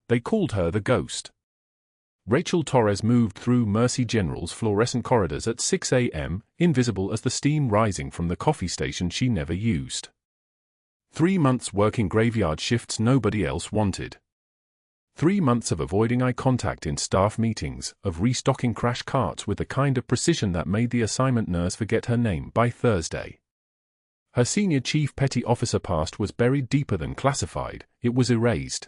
They called her the Ghost. Rachel Torres moved through Mercy General's fluorescent corridors at 6 a.m., invisible as the steam rising from the coffee station she never used. 3 months working graveyard shifts nobody else wanted. 3 months of avoiding eye contact in staff meetings, of restocking crash carts with the kind of precision that made the assignment nurse forget her name by Thursday. Her senior chief petty officer past was buried deeper than classified, it was erased.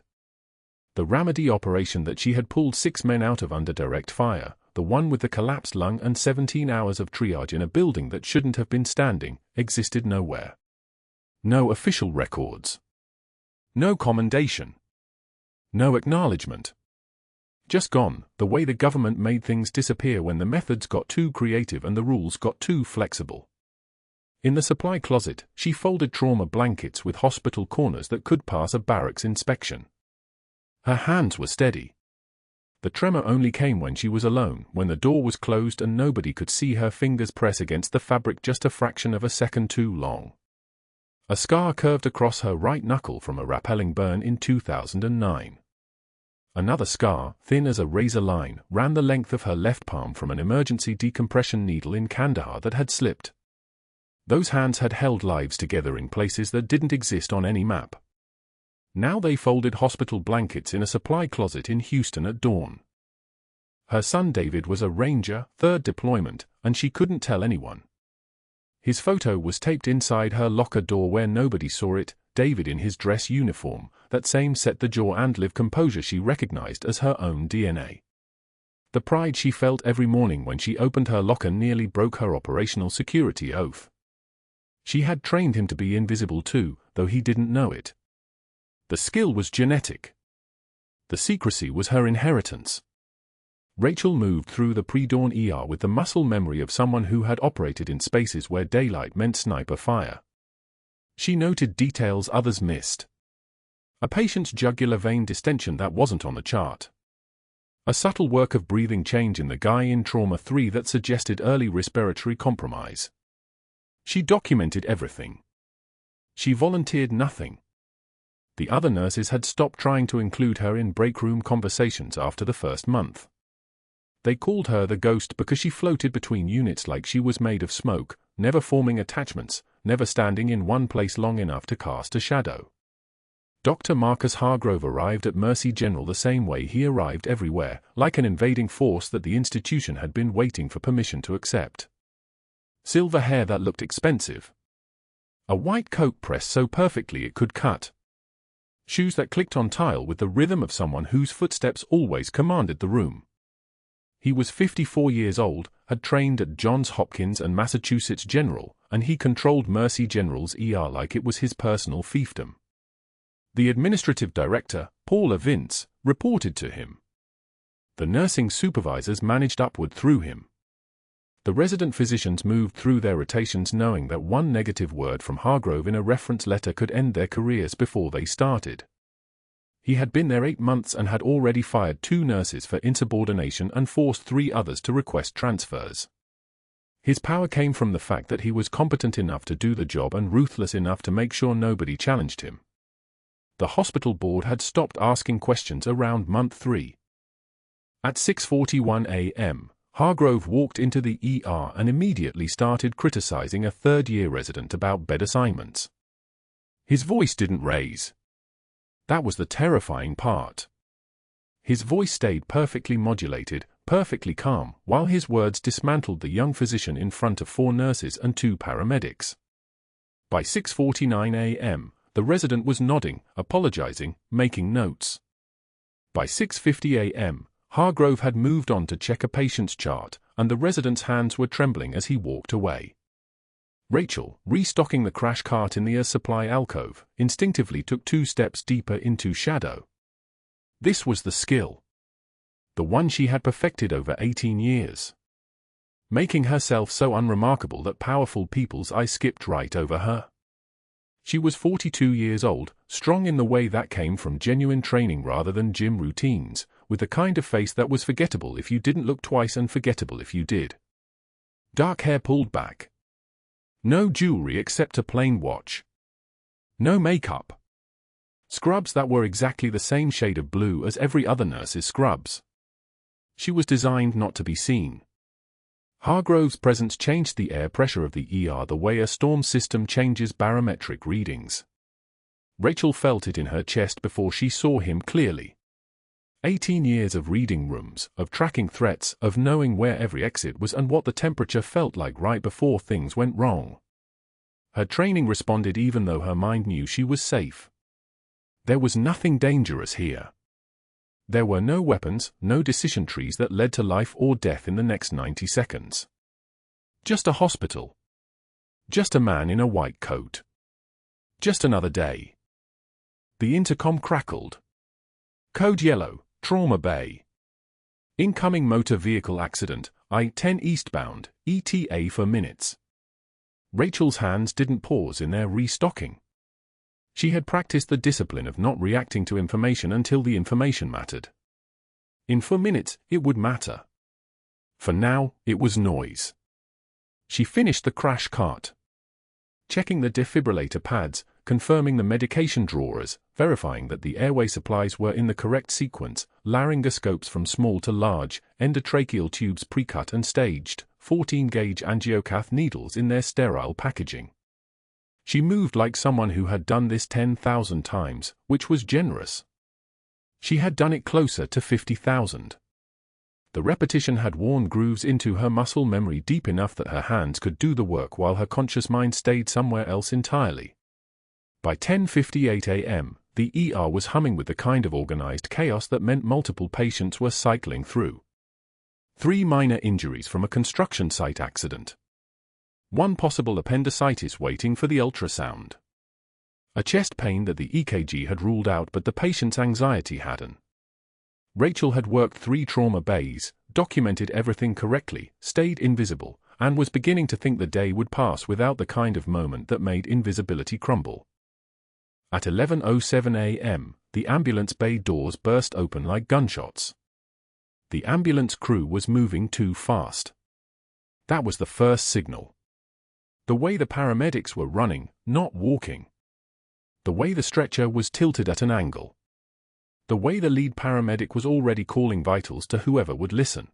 The Ramadi operation that she had pulled 6 men out of under direct fire, the one with the collapsed lung and 17 hours of triage in a building that shouldn't have been standing, existed nowhere. No official records. No commendation. No acknowledgement. Just gone, the way the government made things disappear when the methods got too creative and the rules got too flexible. In the supply closet, she folded trauma blankets with hospital corners that could pass a barracks inspection. Her hands were steady. The tremor only came when she was alone, when the door was closed and nobody could see her fingers press against the fabric just a fraction of a second too long. A scar curved across her right knuckle from a rappelling burn in 2009. Another scar, thin as a razor line, ran the length of her left palm from an emergency decompression needle in Kandahar that had slipped. Those hands had held lives together in places that didn't exist on any map. Now they folded hospital blankets in a supply closet in Houston at dawn. Her son David was a Ranger, 3rd deployment, and she couldn't tell anyone. His photo was taped inside her locker door where nobody saw it, David in his dress uniform, that same set the jaw and live composure she recognized as her own DNA. The pride she felt every morning when she opened her locker nearly broke her operational security oath. She had trained him to be invisible too, though he didn't know it. The skill was genetic. The secrecy was her inheritance. Rachel moved through the pre-dawn ER with the muscle memory of someone who had operated in spaces where daylight meant sniper fire. She noted details others missed. A patient's jugular vein distension that wasn't on the chart. A subtle work of breathing change in the guy in Trauma 3 that suggested early respiratory compromise. She documented everything. She volunteered nothing. The other nurses had stopped trying to include her in break-room conversations after the first month. They called her the Ghost because she floated between units like she was made of smoke, never forming attachments, never standing in one place long enough to cast a shadow. Dr. Marcus Hargrove arrived at Mercy General the same way he arrived everywhere, like an invading force that the institution had been waiting for permission to accept. Silver hair that looked expensive. A white coat pressed so perfectly it could cut. Shoes that clicked on tile with the rhythm of someone whose footsteps always commanded the room. He was 54 years old, had trained at Johns Hopkins and Massachusetts General, and he controlled Mercy General's ER like it was his personal fiefdom. The administrative director, Paula Vince, reported to him. The nursing supervisors managed upward through him. The resident physicians moved through their rotations knowing that one negative word from Hargrove in a reference letter could end their careers before they started. He had been there 8 months and had already fired 2 nurses for insubordination and forced 3 others to request transfers. His power came from the fact that he was competent enough to do the job and ruthless enough to make sure nobody challenged him. The hospital board had stopped asking questions around month 3. At 6:41 a.m., Hargrove walked into the ER and immediately started criticizing a third-year resident about bed assignments. His voice didn't raise. That was the terrifying part. His voice stayed perfectly modulated, perfectly calm, while his words dismantled the young physician in front of 4 nurses and 2 paramedics. By 6:49 a.m., the resident was nodding, apologizing, making notes. By 6:50 a.m., Hargrove had moved on to check a patient's chart, and the resident's hands were trembling as he walked away. Rachel, restocking the crash cart in the air supply alcove, instinctively took 2 steps deeper into shadow. This was the skill. The one she had perfected over 18 years. Making herself so unremarkable that powerful people's eyes skipped right over her. She was 42 years old, strong in the way that came from genuine training rather than gym routines, with the kind of face that was forgettable if you didn't look twice and forgettable if you did. Dark hair pulled back. No jewelry except a plain watch. No makeup. Scrubs that were exactly the same shade of blue as every other nurse's scrubs. She was designed not to be seen. Hargrove's presence changed the air pressure of the ER the way a storm system changes barometric readings. Rachel felt it in her chest before she saw him clearly. 18 years of reading rooms, of tracking threats, of knowing where every exit was and what the temperature felt like right before things went wrong. Her training responded even though her mind knew she was safe. There was nothing dangerous here. There were no weapons, no decision trees that led to life or death in the next 90 seconds. Just a hospital. Just a man in a white coat. Just another day. The intercom crackled. Code yellow, Trauma Bay. Incoming motor vehicle accident, I-10 eastbound, ETA for minutes. Rachel's hands didn't pause in their restocking. She had practiced the discipline of not reacting to information until the information mattered. In 4 minutes, it would matter. For now, it was noise. She finished the crash cart. Checking the defibrillator pads, confirming the medication drawers, verifying that the airway supplies were in the correct sequence, laryngoscopes from small to large, endotracheal tubes pre-cut and staged, 14-gauge angiocath needles in their sterile packaging. She moved like someone who had done this 10,000 times, which was generous. She had done it closer to 50,000. The repetition had worn grooves into her muscle memory deep enough that her hands could do the work while her conscious mind stayed somewhere else entirely. By 10:58 a.m., the ER was humming with the kind of organized chaos that meant multiple patients were cycling through. 3 minor injuries from a construction site accident. 1 possible appendicitis waiting for the ultrasound. A chest pain that the EKG had ruled out but the patient's anxiety hadn't. Rachel had worked 3 trauma bays, documented everything correctly, stayed invisible, and was beginning to think the day would pass without the kind of moment that made invisibility crumble. At 11:07 a.m., the ambulance bay doors burst open like gunshots. The ambulance crew was moving too fast. That was the first signal. The way the paramedics were running, not walking. The way the stretcher was tilted at an angle. The way the lead paramedic was already calling vitals to whoever would listen.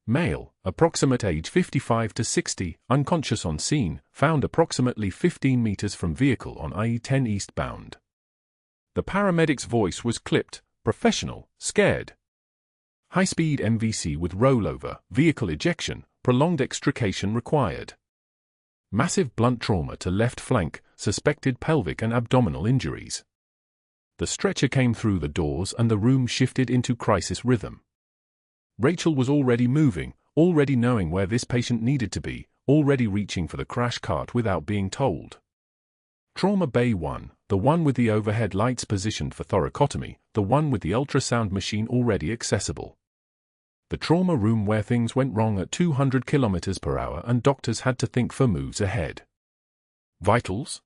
Male, approximate age 55 to 60, unconscious on scene, found approximately 15 meters from vehicle on I-10 eastbound. The paramedic's voice was clipped, professional, scared. High-speed MVC with rollover, vehicle ejection, prolonged extrication required. Massive blunt trauma to left flank, suspected pelvic and abdominal injuries. The stretcher came through the doors and the room shifted into crisis rhythm. Rachel was already moving, already knowing where this patient needed to be, already reaching for the crash cart without being told. Trauma Bay 1, the one with the overhead lights positioned for thoracotomy, the one with the ultrasound machine already accessible. The trauma room where things went wrong at 200 km/h and doctors had to think for moves ahead. Vitals?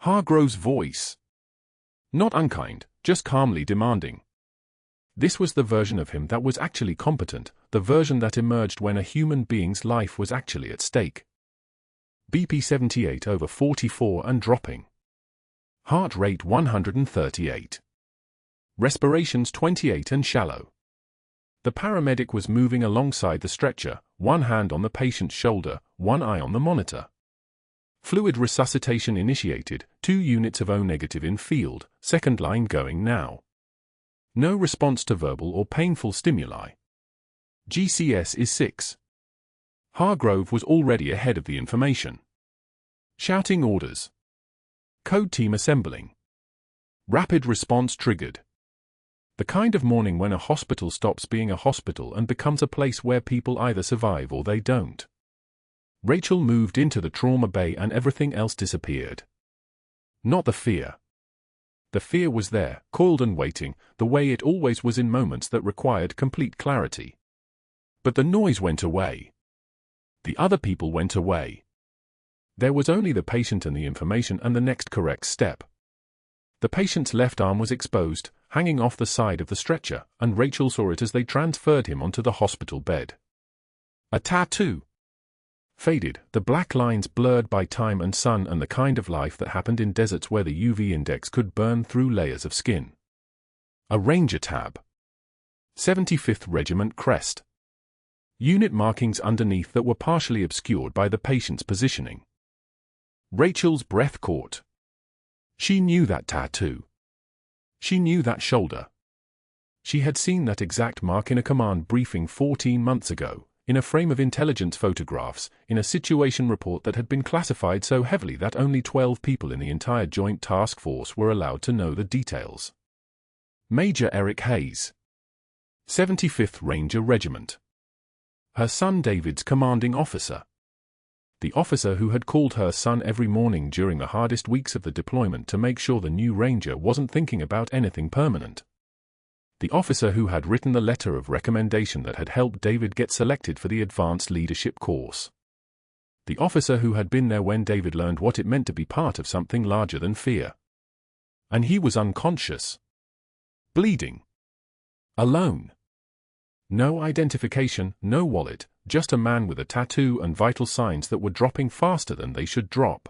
Hargrove's voice. Not unkind, just calmly demanding. This was the version of him that was actually competent, the version that emerged when a human being's life was actually at stake. BP 78/44 and dropping. Heart rate 138. Respirations 28 and shallow. The paramedic was moving alongside the stretcher, one hand on the patient's shoulder, one eye on the monitor. Fluid resuscitation initiated, 2 units of O-negative in field, second line going now. No response to verbal or painful stimuli. GCS is 6. Hargrove was already ahead of the information. Shouting orders. Code team assembling. Rapid response triggered. The kind of morning when a hospital stops being a hospital and becomes a place where people either survive or they don't. Rachel moved into the trauma bay and everything else disappeared. Not the fear. The fear was there, coiled and waiting, the way it always was in moments that required complete clarity. But the noise went away. The other people went away. There was only the patient and the information and the next correct step. The patient's left arm was exposed, hanging off the side of the stretcher, and Rachel saw it as they transferred him onto the hospital bed. A tattoo. Faded, the black lines blurred by time and sun and the kind of life that happened in deserts where the UV index could burn through layers of skin. A Ranger tab. 75th Regiment crest. Unit markings underneath that were partially obscured by the patient's positioning. Rachel's breath caught. She knew that tattoo. She knew that shoulder. She had seen that exact mark in a command briefing 14 months ago, in a frame of intelligence photographs, in a situation report that had been classified so heavily that only 12 people in the entire Joint Task Force were allowed to know the details. Major Eric Hayes. 75th Ranger Regiment. Her son David's commanding officer. The officer who had called her son every morning during the hardest weeks of the deployment to make sure the new Ranger wasn't thinking about anything permanent. The officer who had written the letter of recommendation that had helped David get selected for the advanced leadership course. The officer who had been there when David learned what it meant to be part of something larger than fear. And he was unconscious. Bleeding. Alone. No identification, no wallet, just a man with a tattoo and vital signs that were dropping faster than they should drop.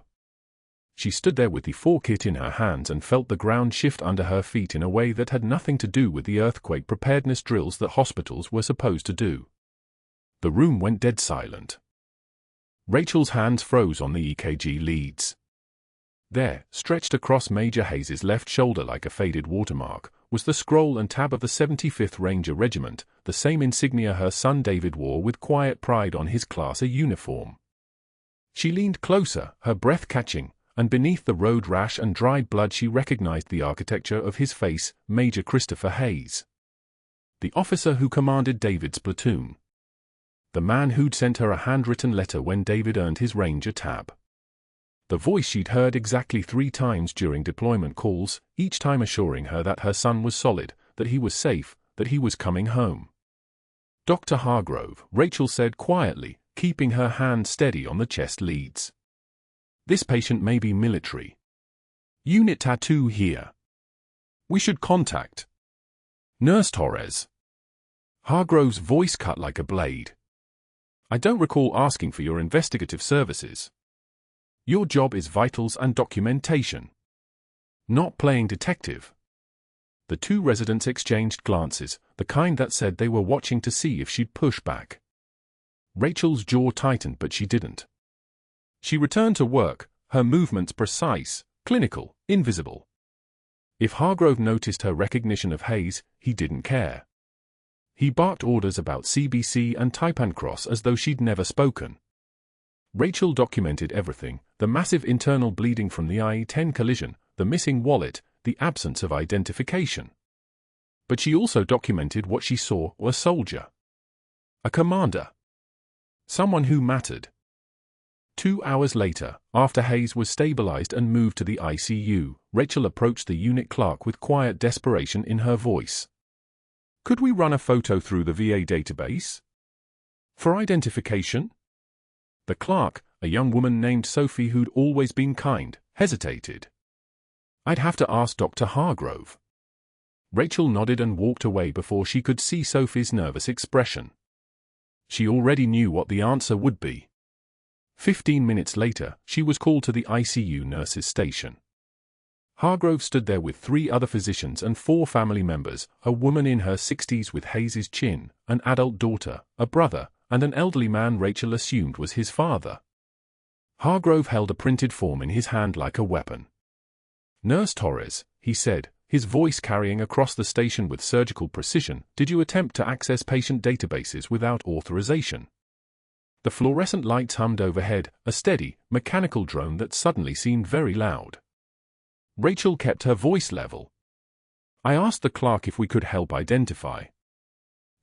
She stood there with the 4 kit in her hands and felt the ground shift under her feet in a way that had nothing to do with the earthquake preparedness drills that hospitals were supposed to do. The room went dead silent. Rachel's hands froze on the EKG leads. There, stretched across Major Hayes's left shoulder like a faded watermark, was the scroll and tab of the 75th Ranger Regiment, the same insignia her son David wore with quiet pride on his Class A uniform. She leaned closer, her breath catching, and beneath the road rash and dried blood she recognized the architecture of his face, Major Christopher Hayes. The officer who commanded David's platoon. The man who'd sent her a handwritten letter when David earned his Ranger tab. The voice she'd heard exactly 3 times during deployment calls, each time assuring her that her son was solid, that he was safe, that he was coming home. Dr. Hargrove, Rachel said quietly, keeping her hand steady on the chest leads. This patient may be military. Unit tattoo here. We should contact Nurse Torres. Hargrove's voice cut like a blade. I don't recall asking for your investigative services. Your job is vitals and documentation. Not playing detective. The 2 residents exchanged glances, the kind that said they were watching to see if she'd push back. Rachel's jaw tightened but she didn't. She returned to work, her movements precise, clinical, invisible. If Hargrove noticed her recognition of Hayes, he didn't care. He barked orders about CBC and Taipan Cross as though she'd never spoken. Rachel documented everything, the massive internal bleeding from the IE-10 collision, the missing wallet, the absence of identification. But she also documented what she saw: a soldier. A commander. Someone who mattered. 2 hours later, after Hayes was stabilized and moved to the ICU, Rachel approached the unit clerk with quiet desperation in her voice. Could we run a photo through the VA database? For identification? The clerk, a young woman named Sophie who'd always been kind, hesitated. I'd have to ask Dr. Hargrove. Rachel nodded and walked away before she could see Sophie's nervous expression. She already knew what the answer would be. 15 minutes later, she was called to the ICU nurse's station. Hargrove stood there with 3 other physicians and 4 family members, a woman in her 60s with Hayes's chin, an adult daughter, a brother, and an elderly man Rachel assumed was his father. Hargrove held a printed form in his hand like a weapon. Nurse Torres, he said, his voice carrying across the station with surgical precision, did you attempt to access patient databases without authorization? The fluorescent lights hummed overhead, a steady, mechanical drone that suddenly seemed very loud. Rachel kept her voice level. I asked the clerk if we could help identify.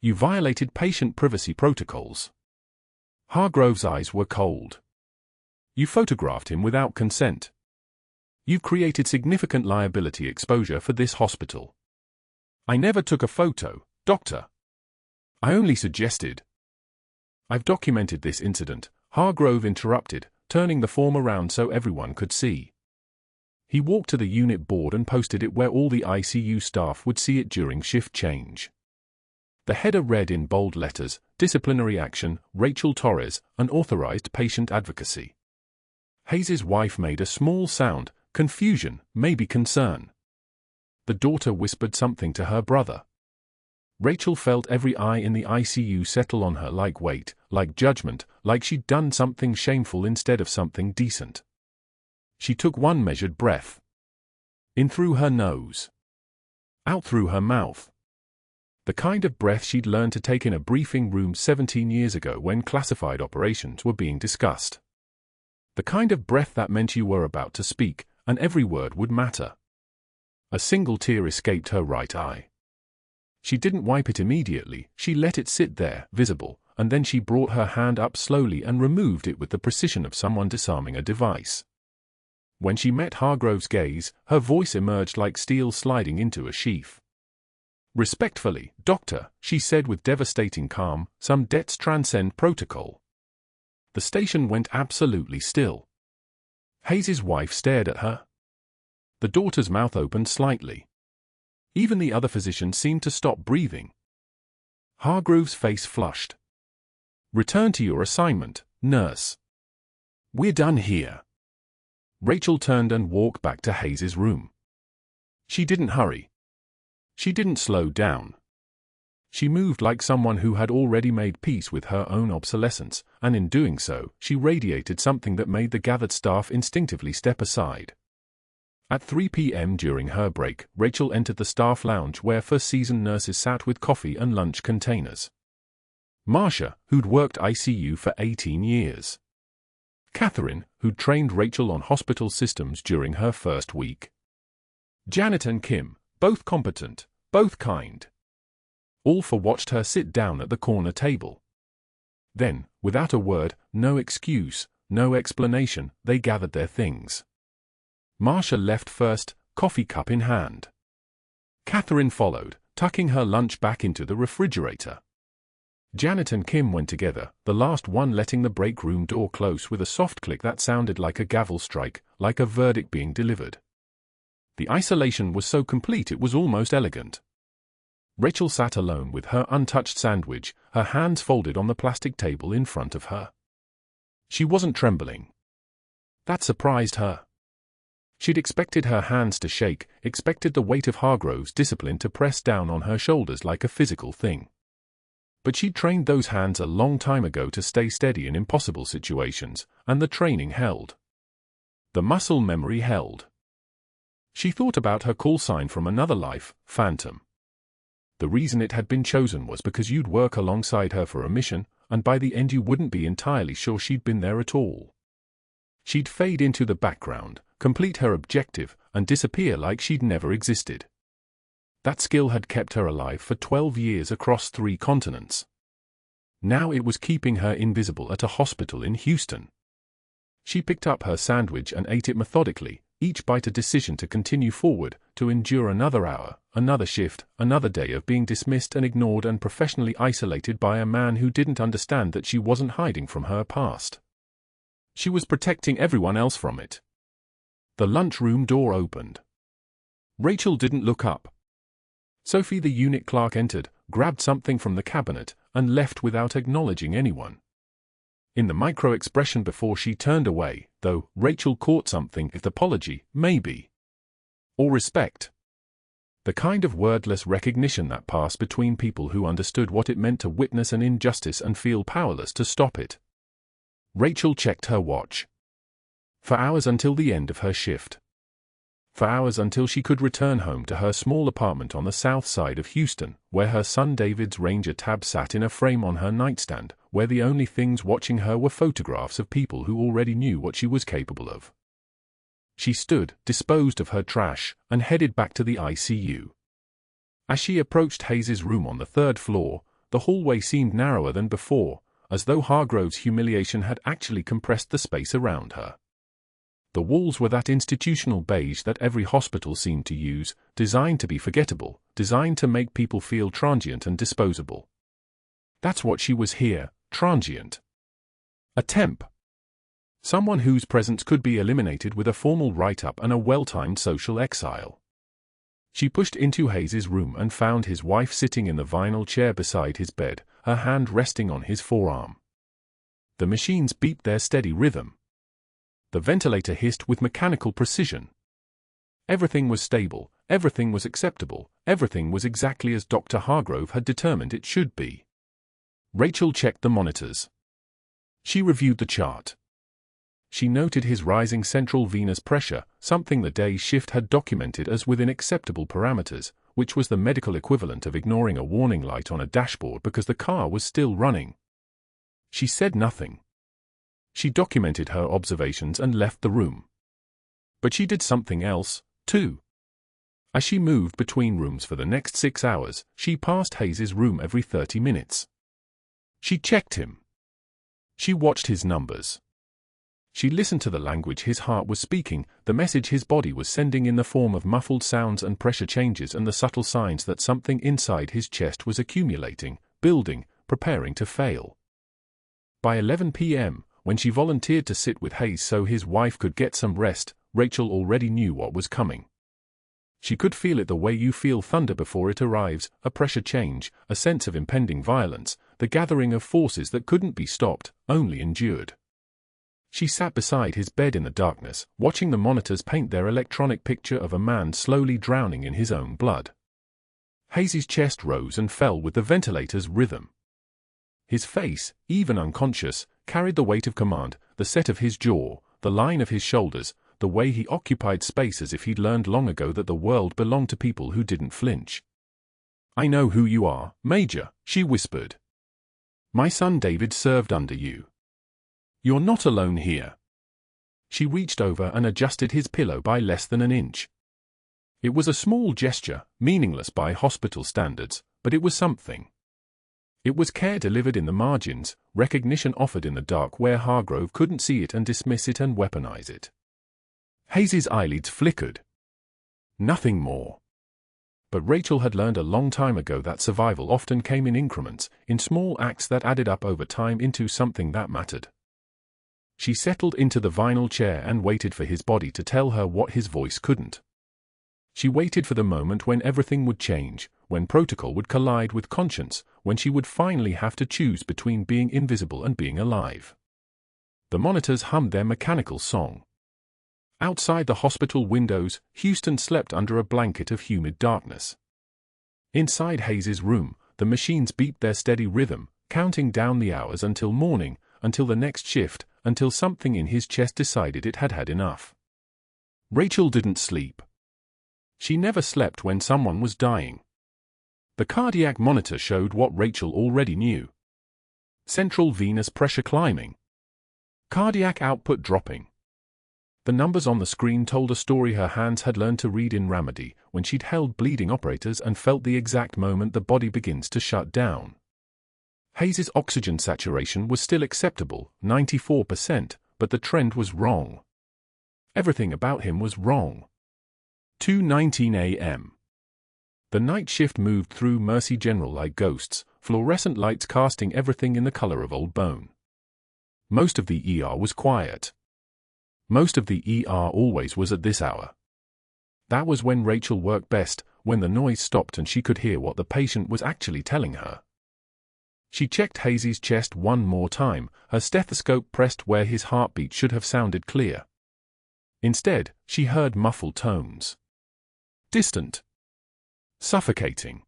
You violated patient privacy protocols. Hargrove's eyes were cold. You photographed him without consent. You've created significant liability exposure for this hospital. I never took a photo, doctor. I only suggested. I've documented this incident, Hargrove interrupted, turning the form around so everyone could see. He walked to the unit board and posted it where all the ICU staff would see it during shift change. The header read in bold letters, "Disciplinary action, Rachel Torres, unauthorized patient advocacy." Hayes's wife made a small sound, confusion, maybe concern. The daughter whispered something to her brother. Rachel felt every eye in the ICU settle on her like weight, like judgment, like she'd done something shameful instead of something decent. She took one measured breath. In through her nose. Out through her mouth. The kind of breath she'd learned to take in a briefing room 17 years ago when classified operations were being discussed. The kind of breath that meant you were about to speak, and every word would matter. A single tear escaped her right eye. She didn't wipe it immediately, she let it sit there, visible, and then she brought her hand up slowly and removed it with the precision of someone disarming a device. When she met Hargrove's gaze, her voice emerged like steel sliding into a sheath. "Respectfully, Doctor," she said with devastating calm, "some debts transcend protocol." The station went absolutely still. Hayes's wife stared at her. The daughter's mouth opened slightly. Even the other physician seemed to stop breathing. Hargrove's face flushed. "Return to your assignment, nurse. We're done here." Rachel turned and walked back to Hayes's room. She didn't hurry. She didn't slow down. She moved like someone who had already made peace with her own obsolescence, and in doing so, she radiated something that made the gathered staff instinctively step aside. At 3 p.m. during her break, Rachel entered the staff lounge where first-season nurses sat with coffee and lunch containers. Marcia, who'd worked ICU for 18 years. Catherine, who'd trained Rachel on hospital systems during her first week. Janet and Kim, both competent, both kind. All four watched her sit down at the corner table. Then, without a word, no excuse, no explanation, they gathered their things. Marcia left first, coffee cup in hand. Catherine followed, tucking her lunch back into the refrigerator. Janet and Kim went together, the last one letting the break room door close with a soft click that sounded like a gavel strike, like a verdict being delivered. The isolation was so complete it was almost elegant. Rachel sat alone with her untouched sandwich, her hands folded on the plastic table in front of her. She wasn't trembling. That surprised her. She'd expected her hands to shake, expected the weight of Hargrove's discipline to press down on her shoulders like a physical thing. But she'd trained those hands a long time ago to stay steady in impossible situations, and the training held. The muscle memory held. She thought about her call sign from another life, Phantom. The reason it had been chosen was because you'd work alongside her for a mission, and by the end you wouldn't be entirely sure she'd been there at all. She'd fade into the background, complete her objective, and disappear like she'd never existed. That skill had kept her alive for 12 years across 3 continents. Now it was keeping her invisible at a hospital in Houston. She picked up her sandwich and ate it methodically, each bite a decision to continue forward, to endure another hour, another shift, another day of being dismissed and ignored and professionally isolated by a man who didn't understand that she wasn't hiding from her past. She was protecting everyone else from it. The lunchroom door opened. Rachel didn't look up. Sophie, the unit clerk, entered, grabbed something from the cabinet, and left without acknowledging anyone. In the micro-expression before she turned away, though, Rachel caught something of apology, maybe. Or respect. The kind of wordless recognition that passed between people who understood what it meant to witness an injustice and feel powerless to stop it. Rachel checked her watch. For hours until the end of her shift. For hours until she could return home to her small apartment on the south side of Houston, where her son David's Ranger tab sat in a frame on her nightstand, where the only things watching her were photographs of people who already knew what she was capable of. She stood, disposed of her trash, and headed back to the ICU. As she approached Hayes's room on the 3rd floor, the hallway seemed narrower than before, as though Hargrove's humiliation had actually compressed the space around her. The walls were that institutional beige that every hospital seemed to use, designed to be forgettable, designed to make people feel transient and disposable. That's what she was here, transient. A temp. Someone whose presence could be eliminated with a formal write-up and a well-timed social exile. She pushed into Hayes's room and found his wife sitting in the vinyl chair beside his bed, her hand resting on his forearm. The machines beeped their steady rhythm. The ventilator hissed with mechanical precision. Everything was stable, everything was acceptable, everything was exactly as Dr. Hargrove had determined it should be. Rachel checked the monitors. She reviewed the chart. She noted his rising central venous pressure, something the day shift had documented as within acceptable parameters, which was the medical equivalent of ignoring a warning light on a dashboard because the car was still running. She said nothing. She documented her observations and left the room. But she did something else, too. As she moved between rooms for the next 6 hours, she passed Hayes's room every 30 minutes. She checked him. She watched his numbers. She listened to the language his heart was speaking, the message his body was sending in the form of muffled sounds and pressure changes and the subtle signs that something inside his chest was accumulating, building, preparing to fail. By 11 p.m., when she volunteered to sit with Hayes so his wife could get some rest, Rachel already knew what was coming. She could feel it the way you feel thunder before it arrives, a pressure change, a sense of impending violence, the gathering of forces that couldn't be stopped, only endured. She sat beside his bed in the darkness, watching the monitors paint their electronic picture of a man slowly drowning in his own blood. Hayes's chest rose and fell with the ventilator's rhythm. His face, even unconscious, carried the weight of command, the set of his jaw, the line of his shoulders, the way he occupied space as if he'd learned long ago that the world belonged to people who didn't flinch. "I know who you are, Major," she whispered. "My son David served under you. You're not alone here." She reached over and adjusted his pillow by less than an inch. It was a small gesture, meaningless by hospital standards, but it was something. It was care delivered in the margins, recognition offered in the dark where Hargrove couldn't see it and dismiss it and weaponize it. Hayes's eyelids flickered. Nothing more. But Rachel had learned a long time ago that survival often came in increments, in small acts that added up over time into something that mattered. She settled into the vinyl chair and waited for his body to tell her what his voice couldn't. She waited for the moment when everything would change, when protocol would collide with conscience, when she would finally have to choose between being invisible and being alive. The monitors hummed their mechanical song. Outside the hospital windows, Houston slept under a blanket of humid darkness. Inside Hayes's room, the machines beeped their steady rhythm, counting down the hours until morning, until the next shift, until something in his chest decided it had had enough. Rachel didn't sleep. She never slept when someone was dying. The cardiac monitor showed what Rachel already knew. Central venous pressure climbing. Cardiac output dropping. The numbers on the screen told a story her hands had learned to read in Ramadi, when she'd held bleeding operators and felt the exact moment the body begins to shut down. Hayes's oxygen saturation was still acceptable, 94%, but the trend was wrong. Everything about him was wrong. 2:19 a.m. The night shift moved through Mercy General like ghosts, fluorescent lights casting everything in the color of old bone. Most of the ER was quiet. Most of the ER always was at this hour. That was when Rachel worked best, when the noise stopped and she could hear what the patient was actually telling her. She checked Hayes's chest one more time, her stethoscope pressed where his heartbeat should have sounded clear. Instead, she heard muffled tones. Distant. Suffocating.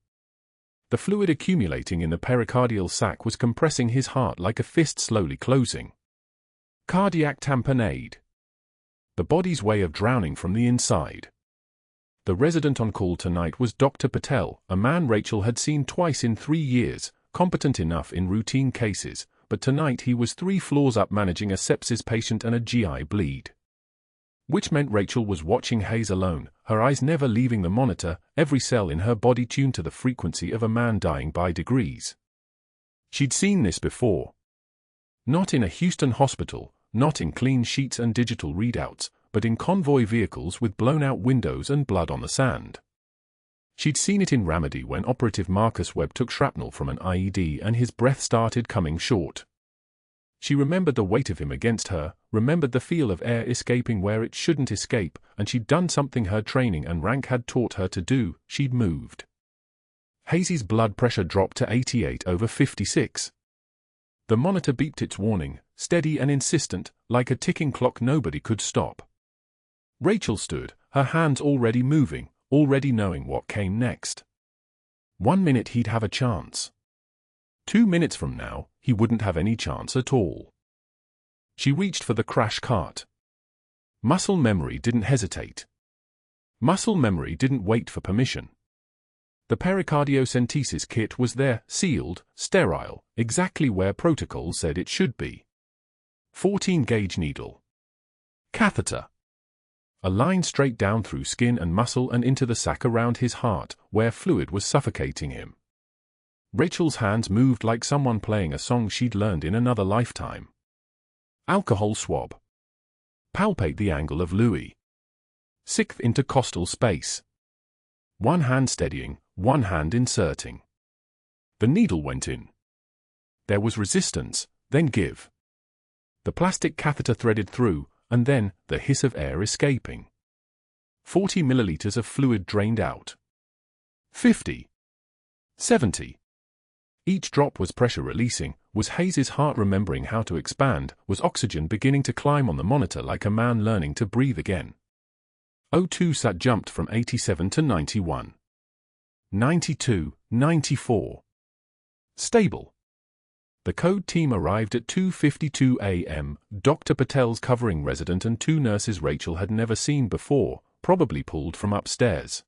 The fluid accumulating in the pericardial sac was compressing his heart like a fist slowly closing. Cardiac tamponade. The body's way of drowning from the inside. The resident on call tonight was Dr. Patel, a man Rachel had seen twice in 3 years, competent enough in routine cases, but tonight he was 3 floors up managing a sepsis patient and a GI bleed. Which meant Rachel was watching Hayes alone, her eyes never leaving the monitor, every cell in her body tuned to the frequency of a man dying by degrees. She'd seen this before. Not in a Houston hospital, not in clean sheets and digital readouts, but in convoy vehicles with blown-out windows and blood on the sand. She'd seen it in Ramadi when Operative Marcus Webb took shrapnel from an IED and his breath started coming short. She remembered the weight of him against her, remembered the feel of air escaping where it shouldn't escape, and she'd done something her training and rank had taught her to do. She'd moved. Hazy's blood pressure dropped to 88/56. The monitor beeped its warning, steady and insistent, like a ticking clock nobody could stop. Rachel stood, her hands already moving, already knowing what came next. 1 minute he'd have a chance. 2 minutes from now, he wouldn't have any chance at all. She reached for the crash cart. Muscle memory didn't hesitate. Muscle memory didn't wait for permission. The pericardiocentesis kit was there, sealed, sterile, exactly where protocol said it should be. 14-gauge needle. Catheter. A line straight down through skin and muscle and into the sac around his heart, where fluid was suffocating him. Rachel's hands moved like someone playing a song she'd learned in another lifetime. Alcohol swab. Palpate the angle of Louis. 6th intercostal space. One hand steadying, one hand inserting. The needle went in. There was resistance, then give. The plastic catheter threaded through, and then the hiss of air escaping. 40 milliliters of fluid drained out. 50. 70. Each drop was pressure releasing, was Hayes's heart remembering how to expand, was oxygen beginning to climb on the monitor like a man learning to breathe again. O2 sat jumped from 87 to 91. 92, 94. Stable. The code team arrived at 2:52 a.m., Dr. Patel's covering resident and 2 nurses Rachel had never seen before, probably pulled from upstairs.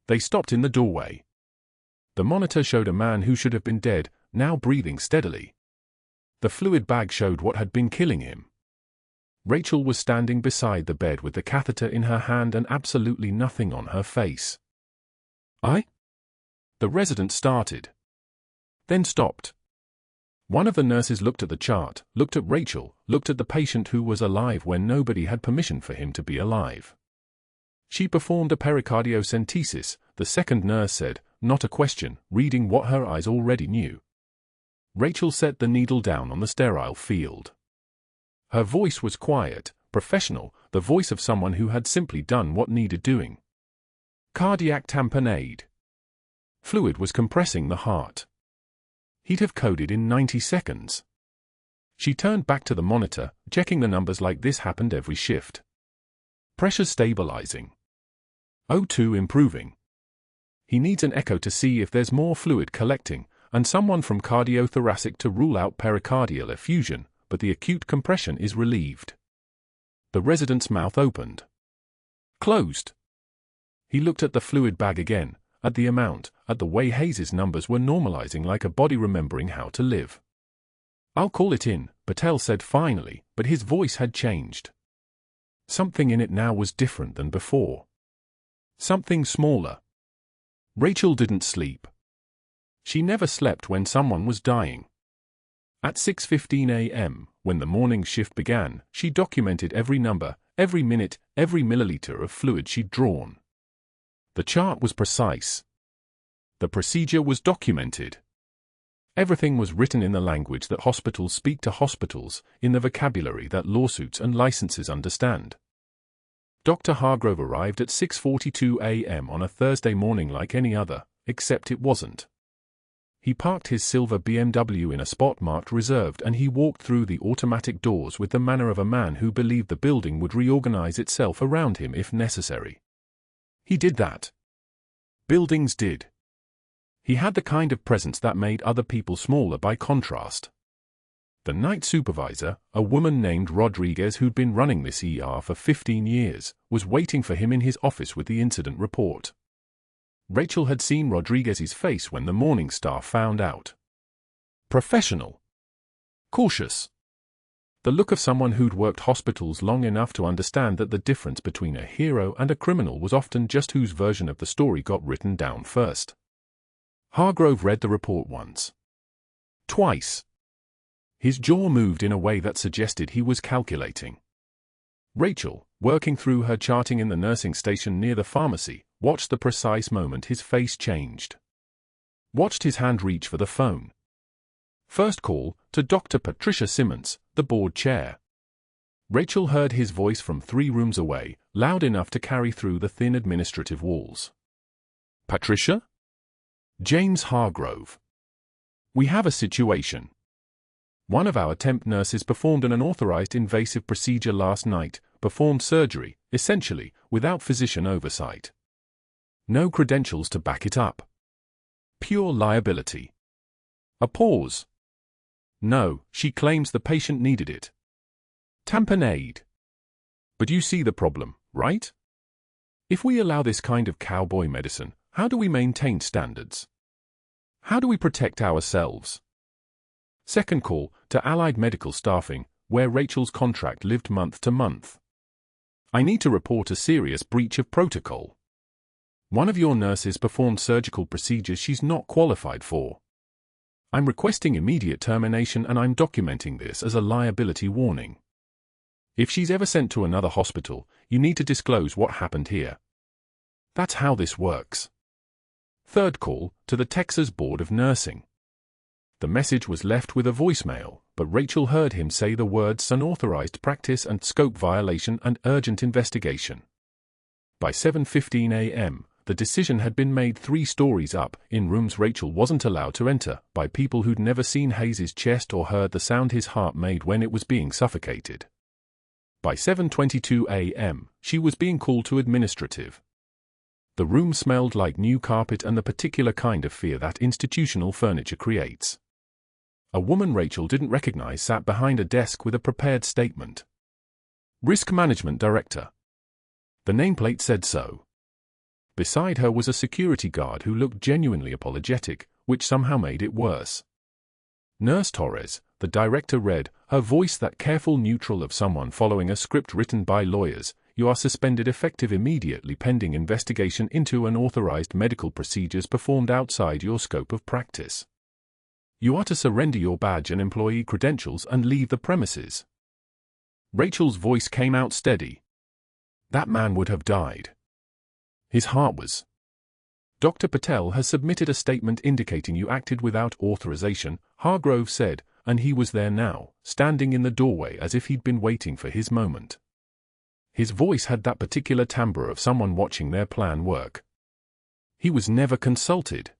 They stopped in the doorway. The monitor showed a man who should have been dead, now breathing steadily. The fluid bag showed what had been killing him. Rachel was standing beside the bed with the catheter in her hand and absolutely nothing on her face. The resident started. Then stopped. One of the nurses looked at the chart, looked at Rachel, looked at the patient who was alive when nobody had permission for him to be alive. She performed a pericardiocentesis, the second nurse said, not a question, reading what her eyes already knew. Rachel set the needle down on the sterile field. Her voice was quiet, professional, the voice of someone who had simply done what needed doing. Cardiac tamponade. Fluid was compressing the heart. He'd have coded in 90 seconds. She turned back to the monitor, checking the numbers like this happened every shift. Pressure stabilizing. O2 improving. He needs an echo to see if there's more fluid collecting, and someone from cardiothoracic to rule out pericardial effusion, but the acute compression is relieved. The resident's mouth opened. Closed. He looked at the fluid bag again, at the amount, at the way Hayes's numbers were normalizing like a body remembering how to live. I'll call it in, Patel said finally, but his voice had changed. Something in it now was different than before. Something smaller. Rachel didn't sleep. She never slept when someone was dying. At 6:15 a.m., when the morning shift began, she documented every number, every minute, every milliliter of fluid she'd drawn. The chart was precise. The procedure was documented. Everything was written in the language that hospitals speak to hospitals, in the vocabulary that lawsuits and licenses understand. Dr. Hargrove arrived at 6:42 a.m. on a Thursday morning like any other, except it wasn't. He parked his silver BMW in a spot marked reserved and he walked through the automatic doors with the manner of a man who believed the building would reorganize itself around him if necessary. He did that. Buildings did. He had the kind of presence that made other people smaller by contrast. The night supervisor, a woman named Rodriguez who'd been running this ER for 15 years, was waiting for him in his office with the incident report. Rachel had seen Rodriguez's face when the Morning Star found out. Professional. Cautious. The look of someone who'd worked hospitals long enough to understand that the difference between a hero and a criminal was often just whose version of the story got written down first. Hargrove read the report once. Twice. His jaw moved in a way that suggested he was calculating. Rachel, working through her charting in the nursing station near the pharmacy, watched the precise moment his face changed. Watched his hand reach for the phone. First call to Dr. Patricia Simmons, the board chair. Rachel heard his voice from 3 rooms away, loud enough to carry through the thin administrative walls. Patricia? James Hargrove. We have a situation. One of our temp nurses performed an unauthorized invasive procedure last night, performed surgery, essentially, without physician oversight. No credentials to back it up. Pure liability. A pause. No, she claims the patient needed it. Tamponade. But you see the problem, right? If we allow this kind of cowboy medicine, how do we maintain standards? How do we protect ourselves? Second call to Allied Medical Staffing, where Rachel's contract lived month to month. I need to report a serious breach of protocol. One of your nurses performed surgical procedures she's not qualified for. I'm requesting immediate termination and I'm documenting this as a liability warning. If she's ever sent to another hospital, you need to disclose what happened here. That's how this works. Third call to the Texas Board of Nursing. The message was left with a voicemail, but Rachel heard him say the words unauthorized practice and scope violation and urgent investigation. By 7:15 a.m., the decision had been made 3 stories up, in rooms Rachel wasn't allowed to enter, by people who'd never seen Hayes's chest or heard the sound his heart made when it was being suffocated. By 7:22 a.m., she was being called to administrative. The room smelled like new carpet and the particular kind of fear that institutional furniture creates. A woman Rachel didn't recognize sat behind a desk with a prepared statement. Risk Management Director. The nameplate said so. Beside her was a security guard who looked genuinely apologetic, which somehow made it worse. Nurse Torres, the director read, her voice that careful neutral of someone following a script written by lawyers. You are suspended effective immediately pending investigation into unauthorized medical procedures performed outside your scope of practice. You are to surrender your badge and employee credentials and leave the premises. Rachel's voice came out steady. That man would have died. His heart was. Dr. Patel has submitted a statement indicating you acted without authorization, Hargrove said, and he was there now, standing in the doorway as if he'd been waiting for his moment. His voice had that particular timbre of someone watching their plan work. He was never consulted.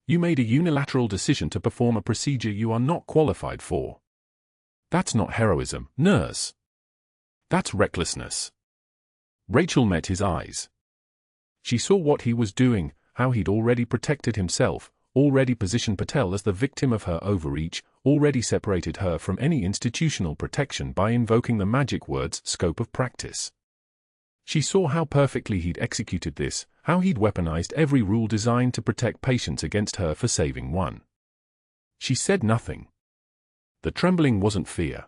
You made a unilateral decision to perform a procedure you are not qualified for. That's not heroism, nurse. That's recklessness. Rachel met his eyes. She saw what he was doing, how he'd already protected himself, already positioned Patel as the victim of her overreach, already separated her from any institutional protection by invoking the magic words scope of practice. She saw how perfectly he'd executed this, how he'd weaponized every rule designed to protect patients against her for saving one. She said nothing. The trembling wasn't fear.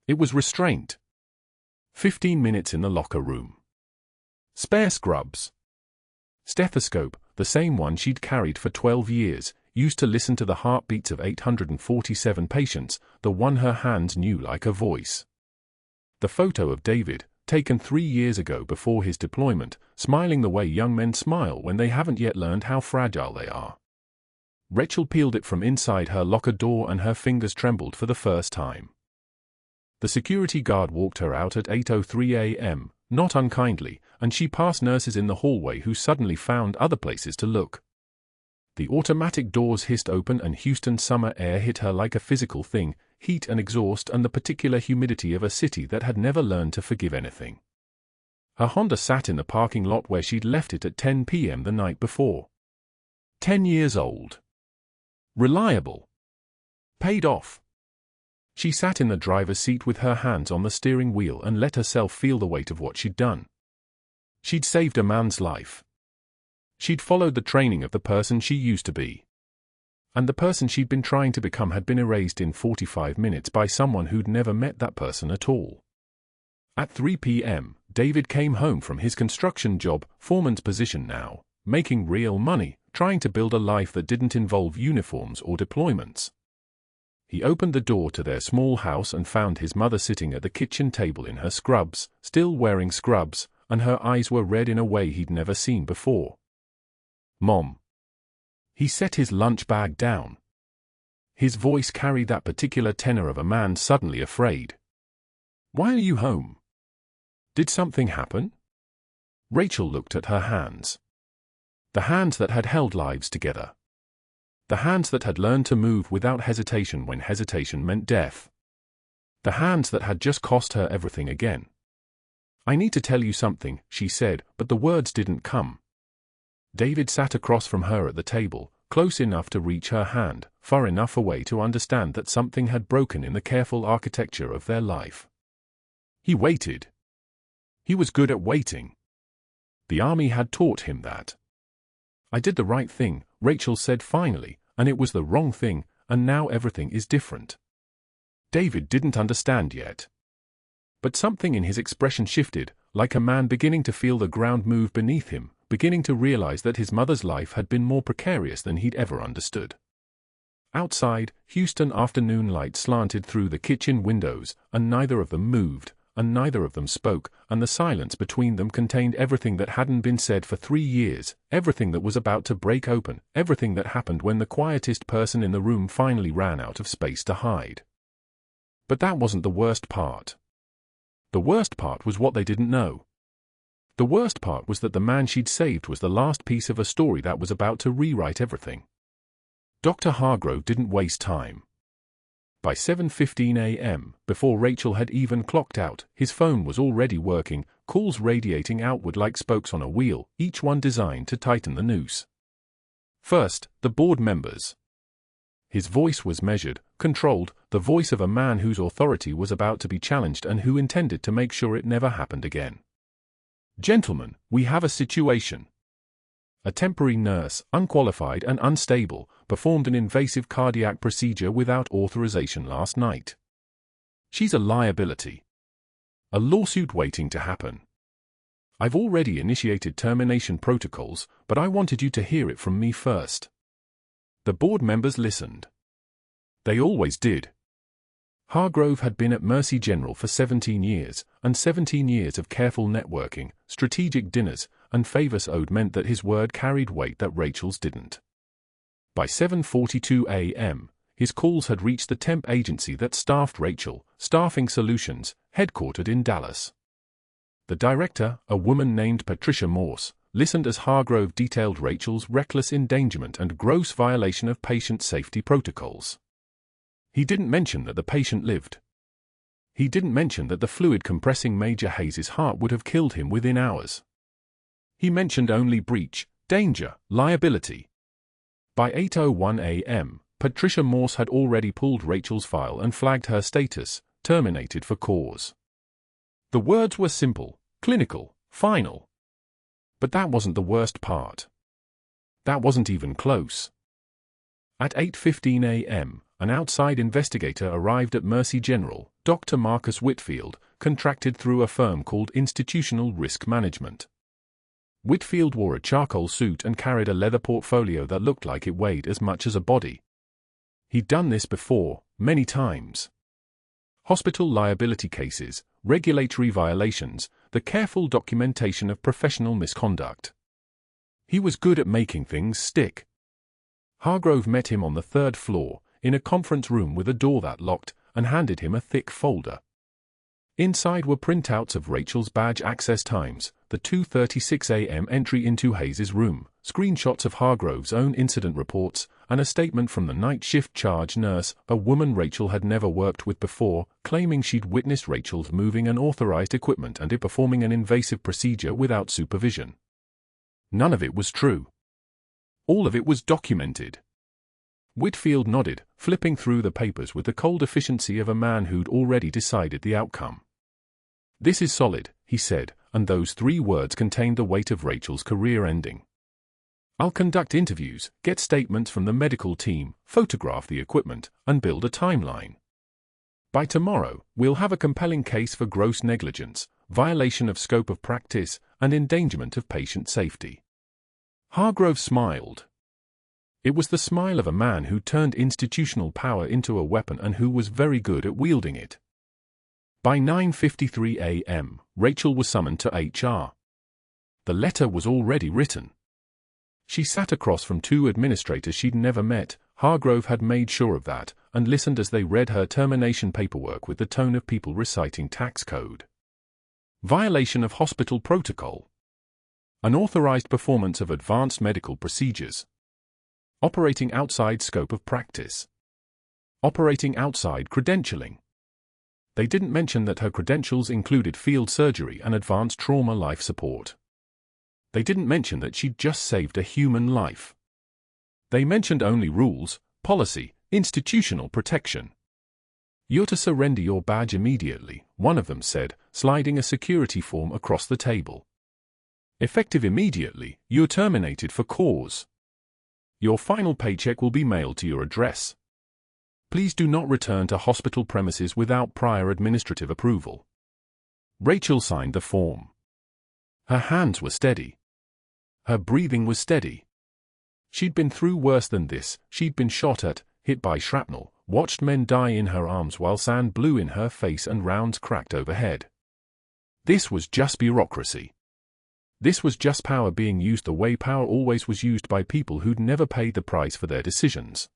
It was restraint. 15 minutes in the locker room. Spare scrubs. Stethoscope, the same one she'd carried for 12 years, used to listen to the heartbeats of 847 patients, the one her hands knew like a voice. The photo of David, taken 3 years ago before his deployment, smiling the way young men smile when they haven't yet learned how fragile they are. Rachel peeled it from inside her locker door and her fingers trembled for the first time. The security guard walked her out at 8:03 a.m., not unkindly, and she passed nurses in the hallway who suddenly found other places to look. The automatic doors hissed open and Houston's summer air hit her like a physical thing, heat and exhaust and the particular humidity of a city that had never learned to forgive anything. Her Honda sat in the parking lot where she'd left it at 10 p.m. the night before. 10 years old. Reliable. Paid off. She sat in the driver's seat with her hands on the steering wheel and let herself feel the weight of what she'd done. She'd saved a man's life. She'd followed the training of the person she used to be. And the person she'd been trying to become had been erased in 45 minutes by someone who'd never met that person at all. At 3 p.m., David came home from his construction job, foreman's position now, making real money, trying to build a life that didn't involve uniforms or deployments. He opened the door to their small house and found his mother sitting at the kitchen table in her scrubs, still wearing scrubs, and her eyes were red in a way he'd never seen before. Mom. He set his lunch bag down. His voice carried that particular tenor of a man suddenly afraid. "Why are you home? Did something happen?" Rachel looked at her hands. The hands that had held lives together. The hands that had learned to move without hesitation when hesitation meant death. The hands that had just cost her everything again. "I need to tell you something," she said, but the words didn't come. David sat across from her at the table, close enough to reach her hand, far enough away to understand that something had broken in the careful architecture of their life. He waited. He was good at waiting. The army had taught him that. "I did the right thing," Rachel said finally, "and it was the wrong thing, and now everything is different." David didn't understand yet. But something in his expression shifted, like a man beginning to feel the ground move beneath him, beginning to realize that his mother's life had been more precarious than he'd ever understood. Outside, Houston afternoon light slanted through the kitchen windows, and neither of them moved, and neither of them spoke, and the silence between them contained everything that hadn't been said for 3 years, everything that was about to break open, everything that happened when the quietest person in the room finally ran out of space to hide. But that wasn't the worst part. The worst part was what they didn't know. The worst part was that the man she'd saved was the last piece of a story that was about to rewrite everything. Dr. Hargrove didn't waste time. By 7:15 a.m., before Rachel had even clocked out, his phone was already working, calls radiating outward like spokes on a wheel, each one designed to tighten the noose. First, the board members. His voice was measured, controlled, the voice of a man whose authority was about to be challenged and who intended to make sure it never happened again. "Gentlemen, we have a situation." A temporary nurse, unqualified and unstable, performed an invasive cardiac procedure without authorization last night. She's a liability. A lawsuit waiting to happen. I've already initiated termination protocols, but I wanted you to hear it from me first. The board members listened. They always did. Hargrove had been at Mercy General for 17 years, and 17 years of careful networking, strategic dinners, and favors owed meant that his word carried weight that Rachel's didn't. By 7:42 a.m., his calls had reached the temp agency that staffed Rachel, Staffing Solutions, headquartered in Dallas. The director, a woman named Patricia Morse, listened as Hargrove detailed Rachel's reckless endangerment and gross violation of patient safety protocols. He didn't mention that the patient lived. He didn't mention that the fluid compressing Major Hayes's heart would have killed him within hours. He mentioned only breach, danger, liability. By 8:01 a.m., Patricia Morse had already pulled Rachel's file and flagged her status, terminated for cause. The words were simple, clinical, final. But that wasn't the worst part. That wasn't even close. At 8:15 a.m., an outside investigator arrived at Mercy General, Dr. Marcus Whitfield, contracted through a firm called Institutional Risk Management. Whitfield wore a charcoal suit and carried a leather portfolio that looked like it weighed as much as a body. He'd done this before, many times. Hospital liability cases, regulatory violations, the careful documentation of professional misconduct. He was good at making things stick. Hargrove met him on the 3rd floor, in a conference room with a door that locked, and handed him a thick folder. Inside were printouts of Rachel's badge access times, the 2:36 a.m. entry into Hayes's room, screenshots of Hargrove's own incident reports, and a statement from the night shift charge nurse, a woman Rachel had never worked with before, claiming she'd witnessed Rachel's moving unauthorized equipment and performing an invasive procedure without supervision. None of it was true. All of it was documented. Whitfield nodded, flipping through the papers with the cold efficiency of a man who'd already decided the outcome. "This is solid," he said, and those 3 words contained the weight of Rachel's career ending. "I'll conduct interviews, get statements from the medical team, photograph the equipment, and build a timeline. By tomorrow, we'll have a compelling case for gross negligence, violation of scope of practice, and endangerment of patient safety." Hargrove smiled. It was the smile of a man who turned institutional power into a weapon and who was very good at wielding it. By 9:53 a.m., Rachel was summoned to HR. The letter was already written. She sat across from 2 administrators she'd never met, Hargrove had made sure of that, and listened as they read her termination paperwork with the tone of people reciting tax code. Violation of hospital protocol. Unauthorized performance of advanced medical procedures. Operating outside scope of practice. Operating outside credentialing. They didn't mention that her credentials included field surgery and advanced trauma life support. They didn't mention that she'd just saved a human life. They mentioned only rules, policy, institutional protection. "You're to surrender your badge immediately," one of them said, sliding a security form across the table. "Effective immediately, you're terminated for cause. Your final paycheck will be mailed to your address. Please do not return to hospital premises without prior administrative approval." Rachel signed the form. Her hands were steady. Her breathing was steady. She'd been through worse than this. She'd been shot at, hit by shrapnel, watched men die in her arms while sand blew in her face and rounds cracked overhead. This was just bureaucracy. This was just power being used the way power always was used by people who'd never paid the price for their decisions.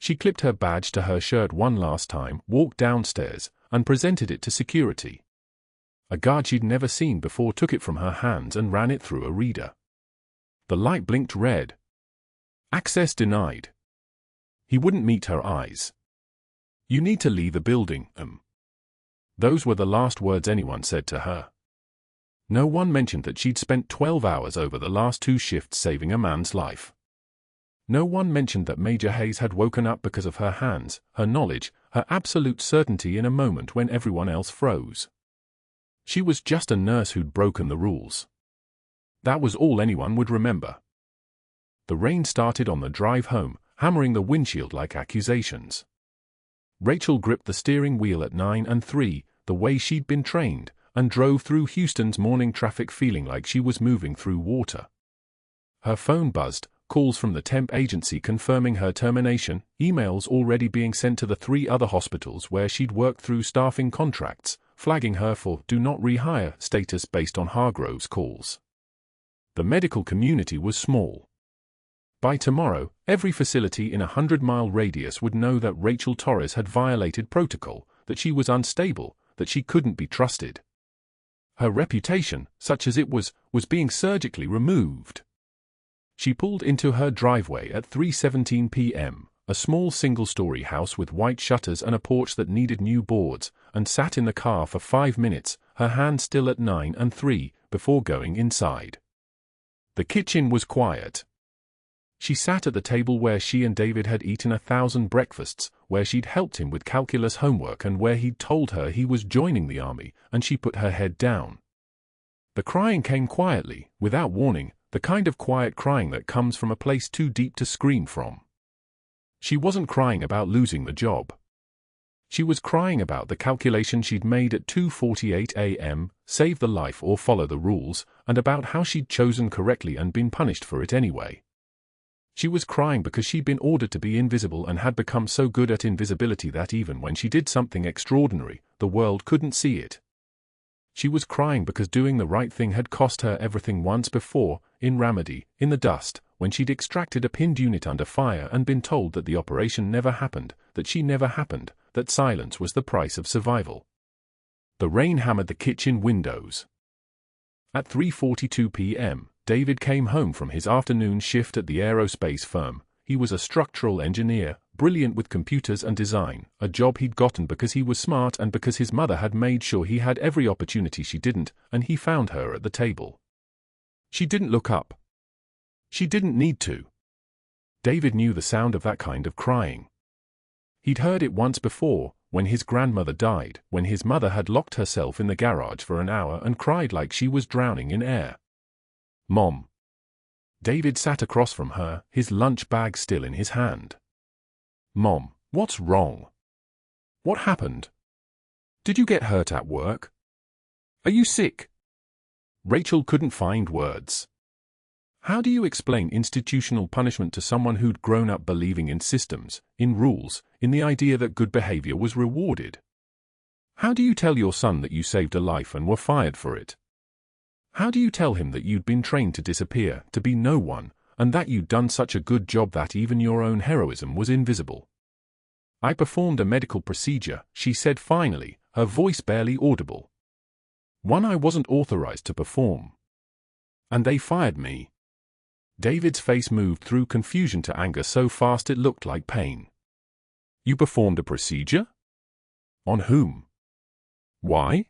She clipped her badge to her shirt one last time, walked downstairs, and presented it to security. A guard she'd never seen before took it from her hands and ran it through a reader. The light blinked red. Access denied. He wouldn't meet her eyes. "You need to leave the building, Those were the last words anyone said to her. No one mentioned that she'd spent 12 hours over the last 2 shifts saving a man's life. No one mentioned that Major Hayes had woken up because of her hands, her knowledge, her absolute certainty in a moment when everyone else froze. She was just a nurse who'd broken the rules. That was all anyone would remember. The rain started on the drive home, hammering the windshield like accusations. Rachel gripped the steering wheel at 9 3, the way she'd been trained, and drove through Houston's morning traffic feeling like she was moving through water. Her phone buzzed, calls from the temp agency confirming her termination, emails already being sent to the 3 other hospitals where she'd worked through staffing contracts, flagging her for "do not rehire" status based on Hargrove's calls. The medical community was small. By tomorrow, every facility in a 100-mile radius would know that Rachel Torres had violated protocol, that she was unstable, that she couldn't be trusted. Her reputation, such as it was being surgically removed. She pulled into her driveway at 3:17 p.m., a small single-story house with white shutters and a porch that needed new boards, and sat in the car for 5 minutes, her hand still at 9 3, before going inside. The kitchen was quiet. She sat at the table where she and David had eaten 1,000 breakfasts, where she'd helped him with calculus homework and where he'd told her he was joining the army, and she put her head down. The crying came quietly, without warning, the kind of quiet crying that comes from a place too deep to scream from. She wasn't crying about losing the job. She was crying about the calculation she'd made at 2:48 a.m., save the life or follow the rules, and about how she'd chosen correctly and been punished for it anyway. She was crying because she'd been ordered to be invisible and had become so good at invisibility that even when she did something extraordinary, the world couldn't see it. She was crying because doing the right thing had cost her everything once before, in Ramadi, in the dust, when she'd extracted a pinned unit under fire and been told that the operation never happened, that she never happened, that silence was the price of survival. The rain hammered the kitchen windows. At 3:42 p.m., David came home from his afternoon shift at the aerospace firm. He was a structural engineer, brilliant with computers and design, a job he'd gotten because he was smart and because his mother had made sure he had every opportunity she didn't, and he found her at the table. She didn't look up. She didn't need to. David knew the sound of that kind of crying. He'd heard it once before, when his grandmother died, when his mother had locked herself in the garage for an hour and cried like she was drowning in air. "Mom." David sat across from her, his lunch bag still in his hand. "Mom, what's wrong? What happened? Did you get hurt at work? Are you sick?" Rachel couldn't find words. How do you explain institutional punishment to someone who'd grown up believing in systems, in rules, in the idea that good behavior was rewarded? How do you tell your son that you saved a life and were fired for it? How do you tell him that you'd been trained to disappear, to be no one, and that you'd done such a good job that even your own heroism was invisible. I performed a medical procedure, she said finally, her voice barely audible. One I wasn't authorized to perform. And they fired me. David's face moved through confusion to anger so fast it looked like pain. You performed a procedure? On whom? Why?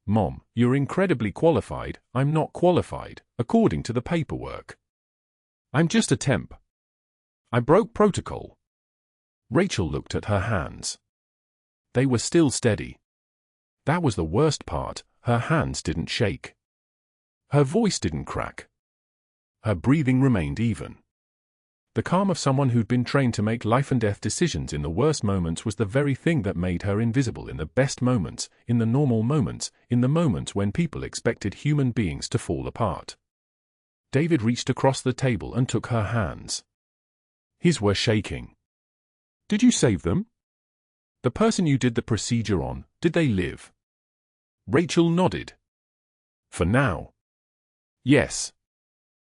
Mom, you're incredibly qualified, I'm not qualified, according to the paperwork. I'm just a temp. I broke protocol. Rachel looked at her hands. They were still steady. That was the worst part, her hands didn't shake. Her voice didn't crack. Her breathing remained even. The calm of someone who'd been trained to make life-and-death decisions in the worst moments was the very thing that made her invisible in the best moments, in the normal moments, in the moments when people expected human beings to fall apart. David reached across the table and took her hands. His were shaking. Did you save them? The person you did the procedure on, did they live? Rachel nodded. For now. Yes.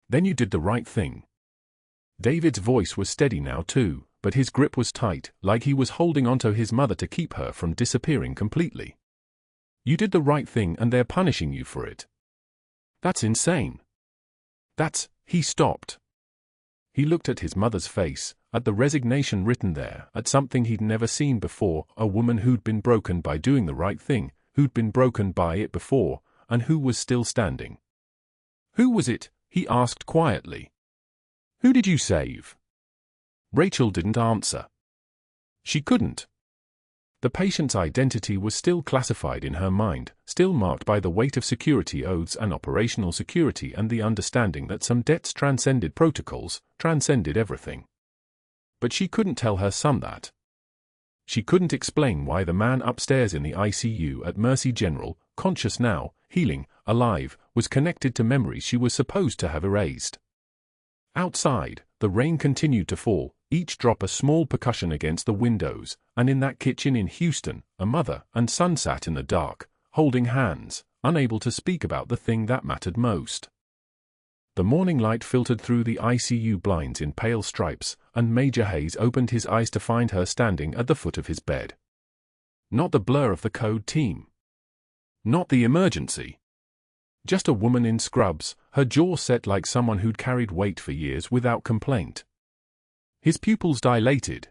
Then you did the right thing. David's voice was steady now too, but his grip was tight, like he was holding onto his mother to keep her from disappearing completely. You did the right thing and they're punishing you for it. That's insane. He stopped. He looked at his mother's face, at the resignation written there, at something he'd never seen before, a woman who'd been broken by doing the right thing, who'd been broken by it before, and who was still standing. Who was it? He asked quietly. Who did you save? Rachel didn't answer. She couldn't. The patient's identity was still classified in her mind, still marked by the weight of security oaths and operational security and the understanding that some debts transcended protocols, transcended everything. But she couldn't tell her son that. She couldn't explain why the man upstairs in the ICU at Mercy General, conscious now, healing, alive, was connected to memories she was supposed to have erased. Outside, the rain continued to fall, each drop a small percussion against the windows, and in that kitchen in Houston, a mother and son sat in the dark, holding hands, unable to speak about the thing that mattered most. The morning light filtered through the ICU blinds in pale stripes, and Major Hayes opened his eyes to find her standing at the foot of his bed. Not the blur of the code team. Not the emergency. Just a woman in scrubs, her jaw set like someone who'd carried weight for years without complaint. His pupils dilated.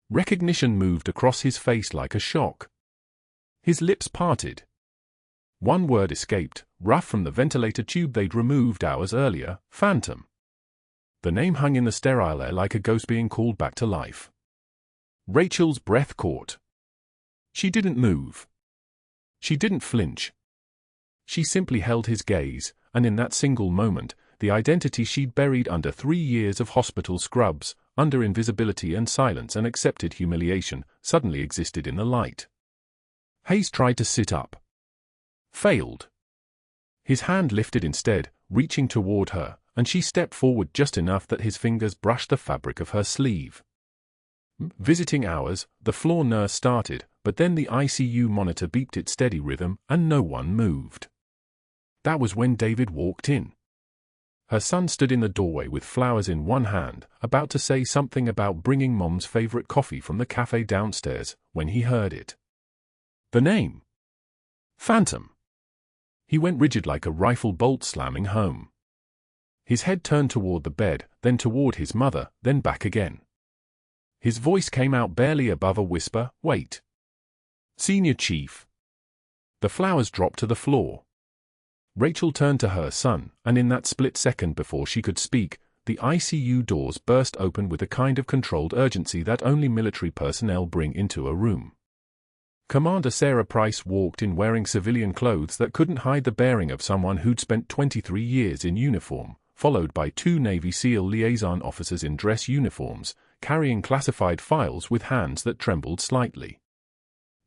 Recognition moved across his face like a shock. His lips parted. One word escaped, rough from the ventilator tube they'd removed hours earlier, phantom. The name hung in the sterile air like a ghost being called back to life. Rachel's breath caught. She didn't move. She didn't flinch. She simply held his gaze, and in that single moment, the identity she'd buried under 3 years of hospital scrubs, under invisibility and silence and accepted humiliation, suddenly existed in the light. Hayes tried to sit up. Failed. His hand lifted instead, reaching toward her, and she stepped forward just enough that his fingers brushed the fabric of her sleeve. Visiting hours, the floor nurse started, but then the ICU monitor beeped its steady rhythm, and no one moved. That was when David walked in. Her son stood in the doorway with flowers in one hand, about to say something about bringing Mom's favorite coffee from the cafe downstairs, when he heard it. The name. Phantom. He went rigid like a rifle bolt slamming home. His head turned toward the bed, then toward his mother, then back again. His voice came out barely above a whisper, "Wait. Senior Chief." The flowers dropped to the floor. Rachel turned to her son, and in that split second before she could speak, the ICU doors burst open with a kind of controlled urgency that only military personnel bring into a room. Commander Sarah Price walked in wearing civilian clothes that couldn't hide the bearing of someone who'd spent 23 years in uniform, followed by 2 Navy SEAL liaison officers in dress uniforms, carrying classified files with hands that trembled slightly.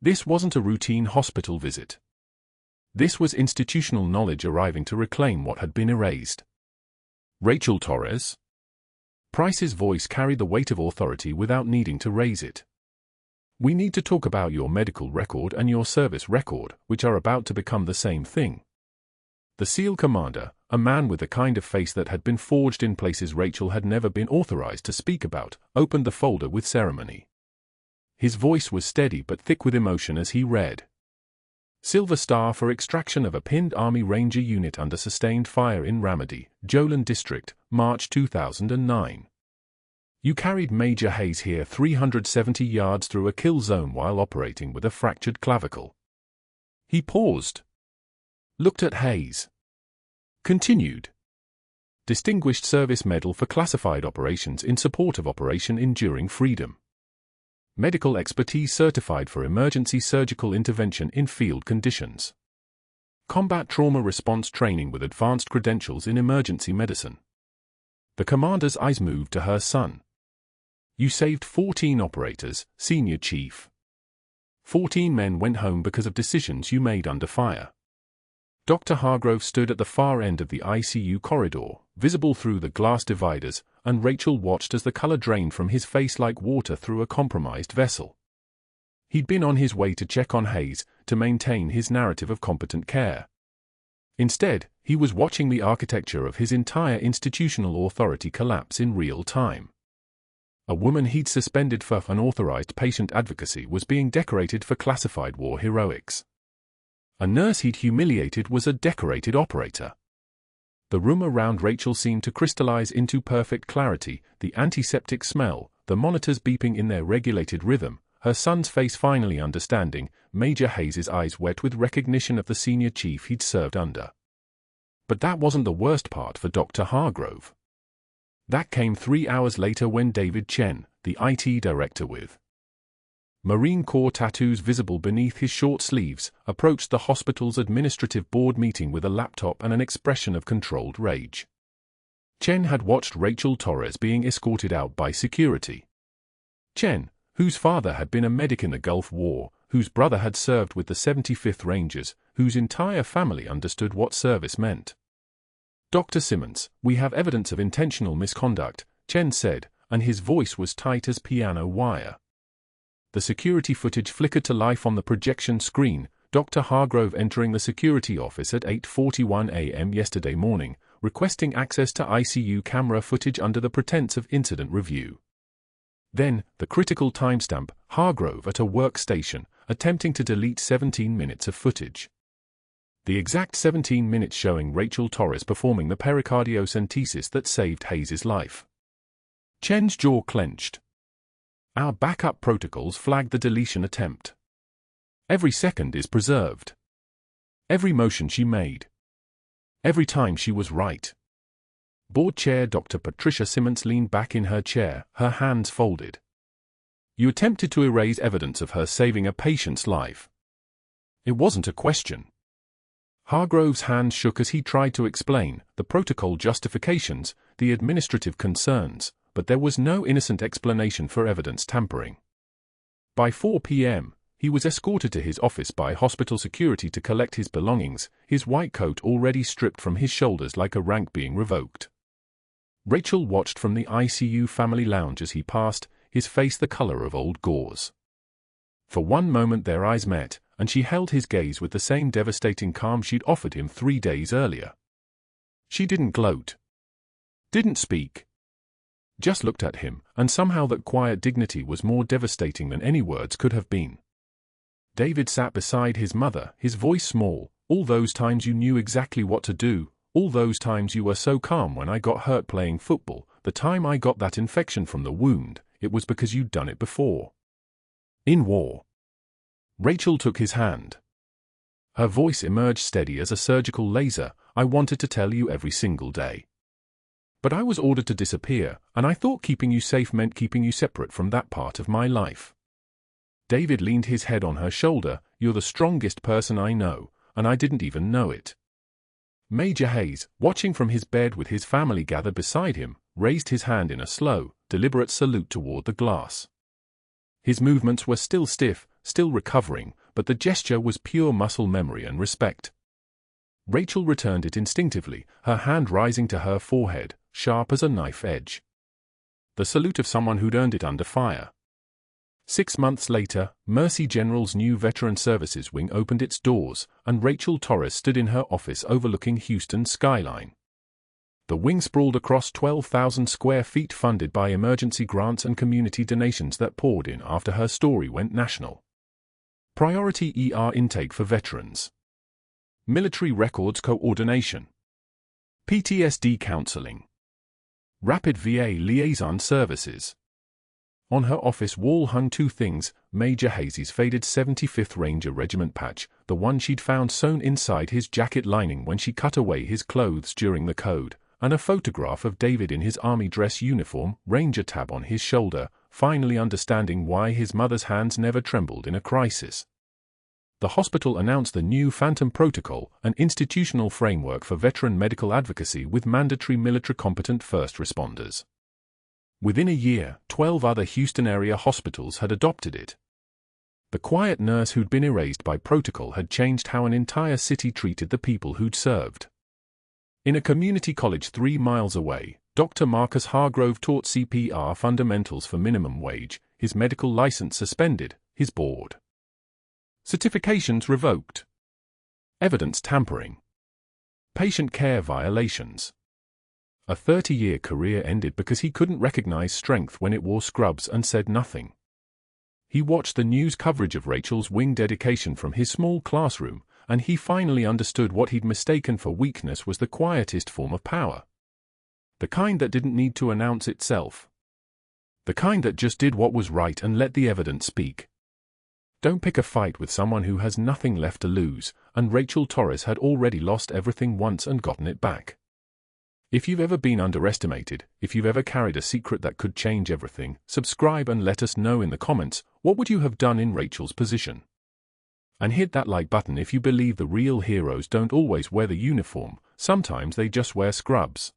This wasn't a routine hospital visit. This was institutional knowledge arriving to reclaim what had been erased. Rachel Torres? Price's voice carried the weight of authority without needing to raise it. We need to talk about your medical record and your service record, which are about to become the same thing. The SEAL commander, a man with the kind of face that had been forged in places Rachel had never been authorized to speak about, opened the folder with ceremony. His voice was steady but thick with emotion as he read. Silver Star for extraction of a pinned Army Ranger unit under sustained fire in Ramadi, Jolan District, March 2009. You carried Major Hayes here 370 yards through a kill zone while operating with a fractured clavicle. He paused. Looked at Hayes. Continued. Distinguished Service Medal for Classified Operations in support of Operation Enduring Freedom. Medical expertise certified for emergency surgical intervention in field conditions. Combat trauma response training with advanced credentials in emergency medicine. The commander's eyes moved to her son. You saved 14 operators, Senior Chief. 14 men went home because of decisions you made under fire. Dr. Hargrove stood at the far end of the ICU corridor, visible through the glass dividers, and Rachel watched as the color drained from his face like water through a compromised vessel. He'd been on his way to check on Hayes, to maintain his narrative of competent care. Instead, he was watching the architecture of his entire institutional authority collapse in real time. A woman he'd suspended for unauthorized patient advocacy was being decorated for classified war heroics. A nurse he'd humiliated was a decorated operator. The room around Rachel seemed to crystallize into perfect clarity, the antiseptic smell, the monitors beeping in their regulated rhythm, her son's face finally understanding, Major Hayes's eyes wet with recognition of the senior chief he'd served under. But that wasn't the worst part for Dr. Hargrove. That came 3 hours later when David Chen, the IT director with Marine Corps tattoos visible beneath his short sleeves, approached the hospital's administrative board meeting with a laptop and an expression of controlled rage. Chen had watched Rachel Torres being escorted out by security. Chen, whose father had been a medic in the Gulf War, whose brother had served with the 75th Rangers, whose entire family understood what service meant. Dr. Simmons, we have evidence of intentional misconduct, Chen said, and his voice was tight as piano wire. The security footage flickered to life on the projection screen, Dr. Hargrove entering the security office at 8:41 a.m. yesterday morning, requesting access to ICU camera footage under the pretense of incident review. Then, the critical timestamp, Hargrove at a workstation, attempting to delete 17 minutes of footage. The exact 17 minutes showing Rachel Torres performing the pericardiocentesis that saved Hayes' life. Chen's jaw clenched. Our backup protocols flagged the deletion attempt. Every second is preserved. Every motion she made. Every time she was right. Board Chair Dr. Patricia Simmons leaned back in her chair, her hands folded. You attempted to erase evidence of her saving a patient's life. It wasn't a question. Hargrove's hands shook as he tried to explain the protocol justifications, the administrative concerns, but there was no innocent explanation for evidence tampering. By 4 p.m., he was escorted to his office by hospital security to collect his belongings, his white coat already stripped from his shoulders like a rank being revoked. Rachel watched from the ICU family lounge as he passed, his face the color of old gauze. For one moment their eyes met, and she held his gaze with the same devastating calm she'd offered him 3 days earlier. She didn't gloat. Didn't speak. Just looked at him, and somehow that quiet dignity was more devastating than any words could have been. David sat beside his mother, his voice small. All those times you knew exactly what to do, all those times you were so calm when I got hurt playing football, the time I got that infection from the wound, it was because you'd done it before. In war. Rachel took his hand. Her voice emerged steady as a surgical laser. I wanted to tell you every single day. But I was ordered to disappear, and I thought keeping you safe meant keeping you separate from that part of my life. David leaned his head on her shoulder. You're the strongest person I know, and I didn't even know it. Major Hayes, watching from his bed with his family gathered beside him, raised his hand in a slow, deliberate salute toward the glass. His movements were still stiff, still recovering, but the gesture was pure muscle memory and respect. Rachel returned it instinctively, her hand rising to her forehead, sharp as a knife edge. The salute of someone who'd earned it under fire. 6 months later, Mercy General's new Veteran Services Wing opened its doors, and Rachel Torres stood in her office overlooking Houston's skyline. The wing sprawled across 12,000 square feet, funded by emergency grants and community donations that poured in after her story went national. Priority ER intake for veterans. Military records coordination. PTSD counseling. Rapid VA liaison services. On her office wall hung two things: Major Hazy's faded 75th Ranger Regiment patch, the one she'd found sewn inside his jacket lining when she cut away his clothes during the code, and a photograph of David in his army dress uniform, Ranger tab on his shoulder, finally understanding why his mother's hands never trembled in a crisis. The hospital announced the new Phantom Protocol, an institutional framework for veteran medical advocacy with mandatory military-competent first responders. Within a year, 12 other Houston-area hospitals had adopted it. The quiet nurse who'd been erased by protocol had changed how an entire city treated the people who'd served. In a community college 3 miles away, Dr. Marcus Hargrove taught CPR fundamentals for minimum wage, his medical license suspended, his board certifications revoked. Evidence tampering. Patient care violations. A 30-year career ended because he couldn't recognize strength when it wore scrubs and said nothing. He watched the news coverage of Rachel's wing dedication from his small classroom, and he finally understood what he'd mistaken for weakness was the quietest form of power. The kind that didn't need to announce itself. The kind that just did what was right and let the evidence speak. Don't pick a fight with someone who has nothing left to lose, and Rachel Torres had already lost everything once and gotten it back. If you've ever been underestimated, if you've ever carried a secret that could change everything, subscribe and let us know in the comments, what would you have done in Rachel's position? And hit that like button if you believe the real heroes don't always wear the uniform, sometimes they just wear scrubs.